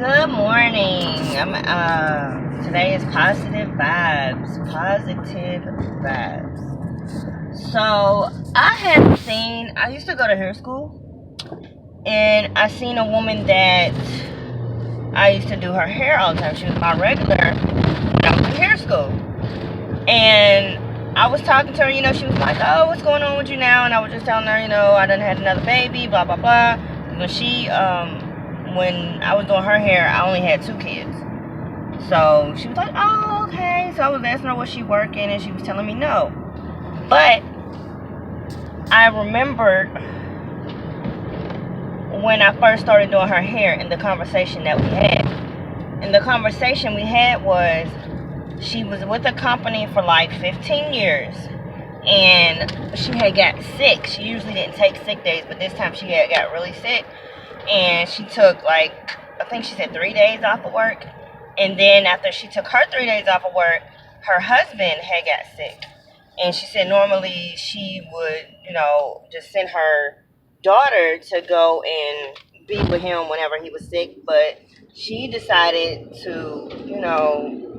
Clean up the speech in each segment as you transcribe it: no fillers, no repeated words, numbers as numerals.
Good morning. Today is positive vibes. Positive vibes. So I used to go to hair school, and I seen a woman that I used to do her hair all the time. She was my regular when I was in hair school. And I was talking to her, she was like, "Oh, what's going on with you now?" And I was just telling her, I done had another baby, blah, blah, blah. When I was doing her hair, I only had 2 kids. So she was like, "Oh, okay." So I was asking her was she working, and she was telling me no. But I remembered when I first started doing her hair and the conversation that we had. And the conversation we had was, she was with a company for like 15 years, and she had got sick. She usually didn't take sick days, but this time she had got really sick, and she took I think she said 3 days off of work. And then after she took her 3 days off of work, her husband had got sick. And she said normally she would, just send her daughter to go and be with him whenever he was sick, but she decided to,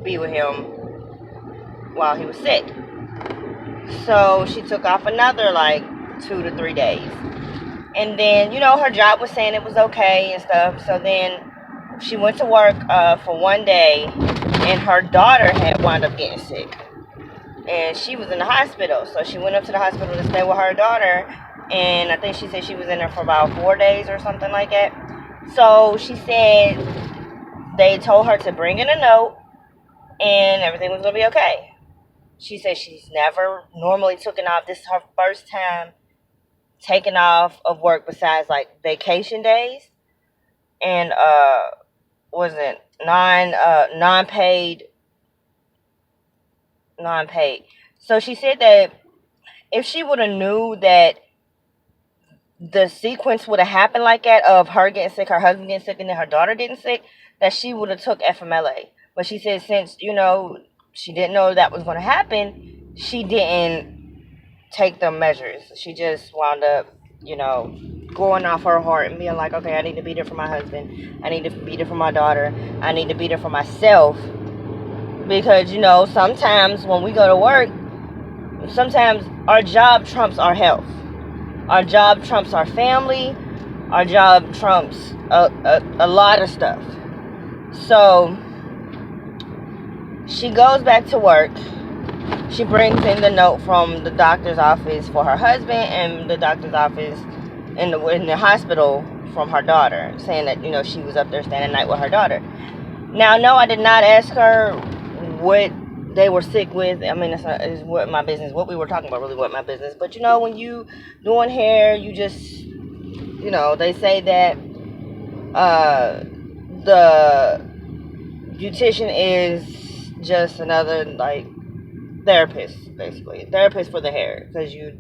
be with him while he was sick. So she took off another 2 to 3 days. And then, her job was saying it was okay and stuff. So then she went to work for 1 day, and her daughter had wound up getting sick. And she was in the hospital. So she went up to the hospital to stay with her daughter. And I think she said she was in there for about 4 days or something like that. So she said they told her to bring in a note and everything was going to be okay. She said she's never normally taken off. This is her first time taking off of work besides vacation days. And wasn't non-paid. So she said that if she would have knew that the sequence would have happened like that, of her getting sick, her husband getting sick, and then her daughter getting sick, that she would have took FMLA. But she said since, she didn't know that was going to happen, she didn't take the measures. She just wound up, going off her heart and being like, okay, I need to be there for my husband. I need to be there for my daughter. I need to be there for myself. Because, sometimes when we go to work, sometimes our job trumps our health. Our job trumps our family. Our job trumps a lot of stuff. So she goes back to work. She brings in the note from the doctor's office for her husband, and the doctor's office in the hospital from her daughter, saying that, she was up there staying the night with her daughter. Now, no, I did not ask her what they were sick with. I mean, it's what my business. What we were talking about really wasn't my business. But, when you doing hair, you just, they say that the beautician is just another, therapist, basically. Therapist for the hair. Because you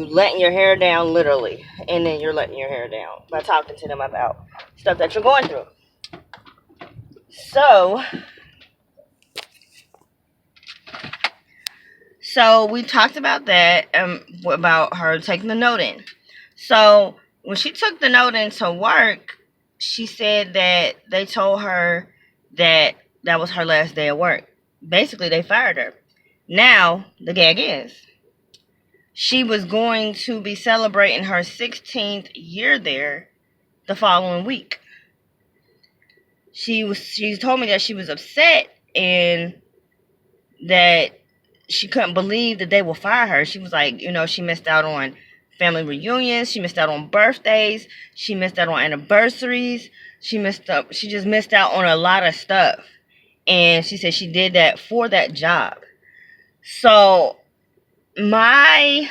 letting your hair down, literally. And then you're letting your hair down by talking to them about stuff that you're going through. So we talked about that, about her taking the note in. So when she took the note in to work, she said that they told her that was her last day of work. Basically, they fired her. Now, the gag is, she was going to be celebrating her 16th year there the following week. She told me that she was upset and that she couldn't believe that they will fire her. She was like, she missed out on family reunions. She missed out on birthdays. She missed out on anniversaries. She just missed out on a lot of stuff. And she said she did that for that job. So my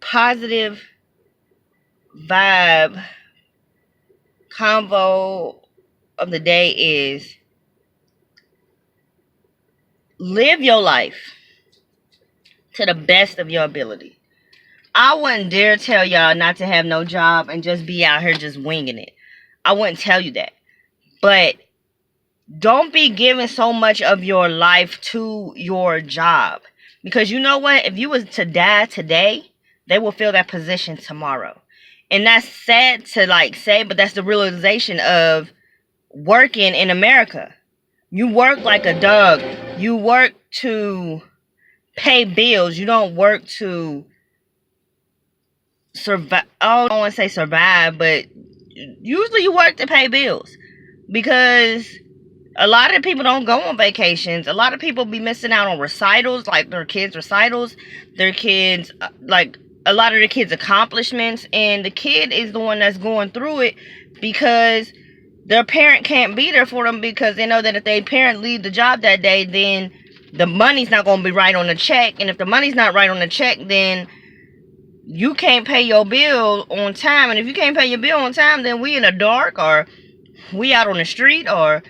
positive vibe convo of the day is, live your life to the best of your ability. I wouldn't dare tell y'all not to have no job and just be out here just winging it. I wouldn't tell you that. But don't be giving so much of your life to your job. Because you know what? If you was to die today, they will fill that position tomorrow. And that's sad to like say, but that's the realization of working in America. You work like a dog. You work to pay bills. You don't work to survive. I don't want to say survive, but usually you work to pay bills, because a lot of people don't go on vacations. A lot of people be missing out on recitals, like their kids' recitals, their kids, like a lot of the kids' accomplishments, and the kid is the one that's going through it because their parent can't be there for them, because they know that if their parent leave the job that day, then the money's not going to be right on the check. And if the money's not right on the check, then you can't pay your bill on time. And if you can't pay your bill on time, then we in the dark, or we out on the street, or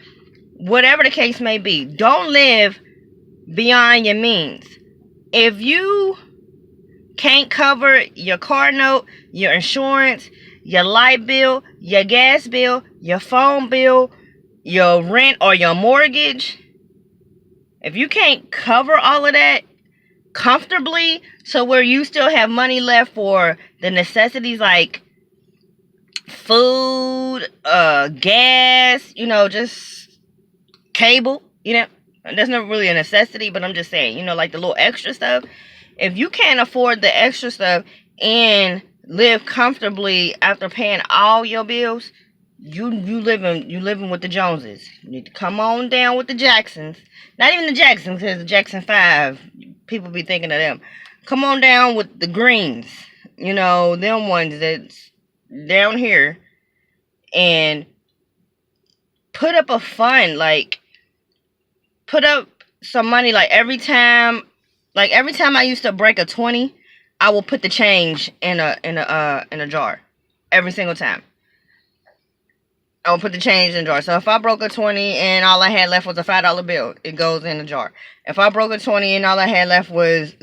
whatever the case may be. Don't live beyond your means. If you can't cover your car note, your insurance, your light bill, your gas bill, your phone bill, your rent, or your mortgage, if you can't cover all of that comfortably, so where you still have money left for the necessities like food, gas, just cable, that's not really a necessity, but I'm just saying, like the little extra stuff. If you can't afford the extra stuff and live comfortably after paying all your bills, you living with the Joneses. You need to come on down with the Jacksons. Not even the Jacksons, because the Jackson 5, people be thinking of them. Come on down with the Greens. Them ones that's down here. And put up a fund. Like, put up some money. Like, every time I used to break a 20, I will put the change in a jar. Every single time. I will put the change in a jar. So if I broke a 20 and all I had left was a $5 bill, it goes in a jar. If I broke a 20 and all I had left was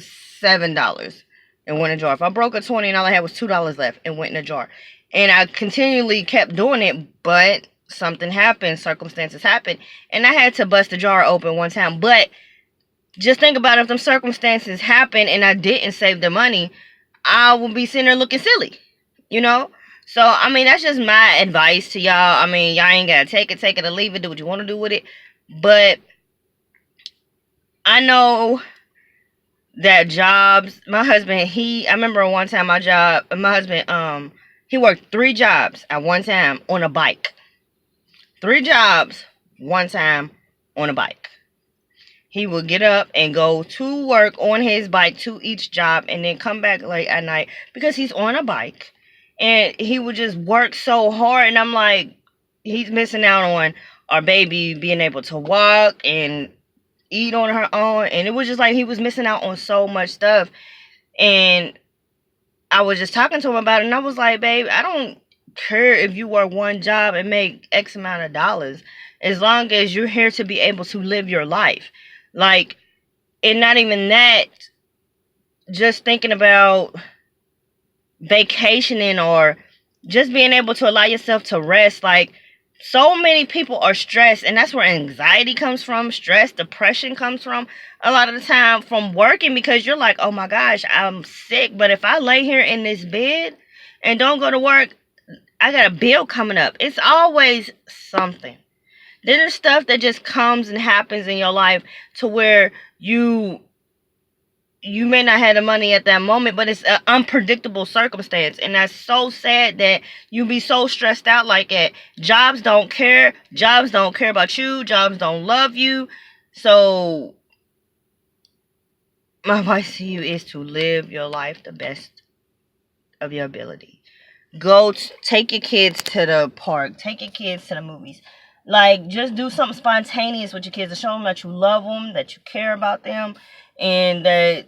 $7, it went in a jar. If I broke a 20 and all I had was $2 left, it went in a jar. And I continually kept doing it, but something happened, circumstances happened, and I had to bust the jar open one time. But just think about if them circumstances happened and I didn't save the money, I would be sitting there looking silly, So, that's just my advice to y'all. Y'all ain't got to take it or leave it. Do what you want to do with it. But I know that jobs, my husband, I remember one time my husband, he worked 3 jobs at one time on a bike. 3 jobs, one time on a bike. He would get up and go to work on his bike to each job and then come back late at night because he's on a bike. And he would just work so hard. And I'm like, he's missing out on our baby being able to walk and eat on her own. And it was just like he was missing out on so much stuff. And I was just talking to him about it. And I was like, babe, I don't care if you work one job and make X amount of dollars. As long as you're here to be able to live your life. Like, and not even that, just thinking about vacationing or just being able to allow yourself to rest. Like, so many people are stressed, and that's where anxiety comes from, stress, depression comes from a lot of the time from working, because you're like, oh my gosh, I'm sick, but if I lay here in this bed and don't go to work, I got a bill coming up. It's always something. Then there's stuff that just comes and happens in your life to where you may not have the money at that moment, but it's an unpredictable circumstance. And that's so sad that you be so stressed out like that. Jobs don't care. Jobs don't care about you. Jobs don't love you. So my advice to you is to live your life the best of your ability. Take your kids to the park. Take your kids to the movies. Like, just do something spontaneous with your kids to show them that you love them, that you care about them, and that,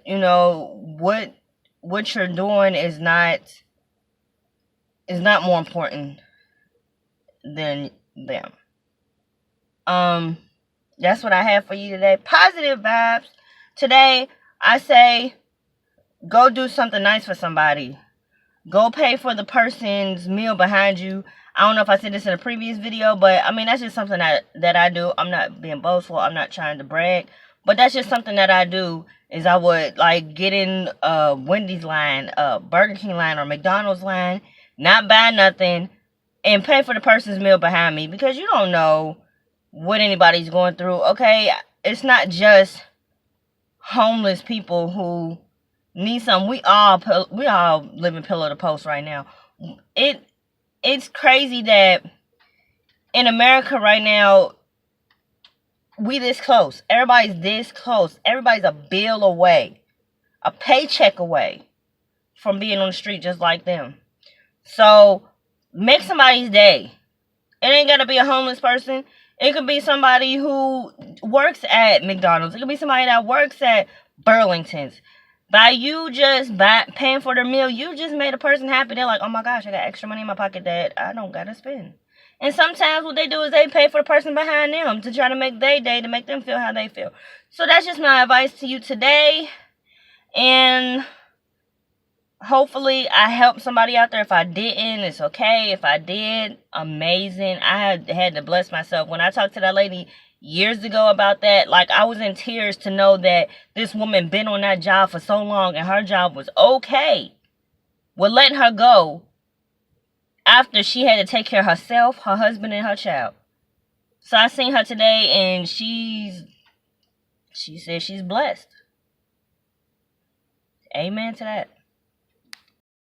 what you're doing is not more important than them. That's what I have for you today. Positive vibes. Today, I say, go do something nice for somebody. Go pay for the person's meal behind you. I don't know if I said this in a previous video, but that's just something that I do. I'm not being boastful. I'm not trying to brag. But that's just something that I do, is I would, like, get in a Wendy's line, a Burger King line, or McDonald's line, not buy nothing, and pay for the person's meal behind me, because you don't know what anybody's going through. Okay, it's not just homeless people who need something. We all living pillow to post right now. It's crazy that in America right now, we this close. Everybody's this close. Everybody's a bill away, a paycheck away from being on the street just like them. So make somebody's day. It ain't gotta be a homeless person. It could be somebody who works at McDonald's. It could be somebody that works at Burlington's. By you just paying for their meal, you just made a person happy. They're like, oh my gosh, I got extra money in my pocket that I don't gotta spend. And sometimes what they do is they pay for the person behind them to try to make their day, to make them feel how they feel. So that's just my advice to you today. And hopefully I helped somebody out there. If I didn't, it's okay. If I did, amazing. I had to bless myself. When I talked to that lady years ago about that, like, I was in tears to know that this woman been on that job for so long and her job was okay with letting her go after she had to take care of herself, her husband, and her child. So I seen her today, and she said she's blessed. Amen to that.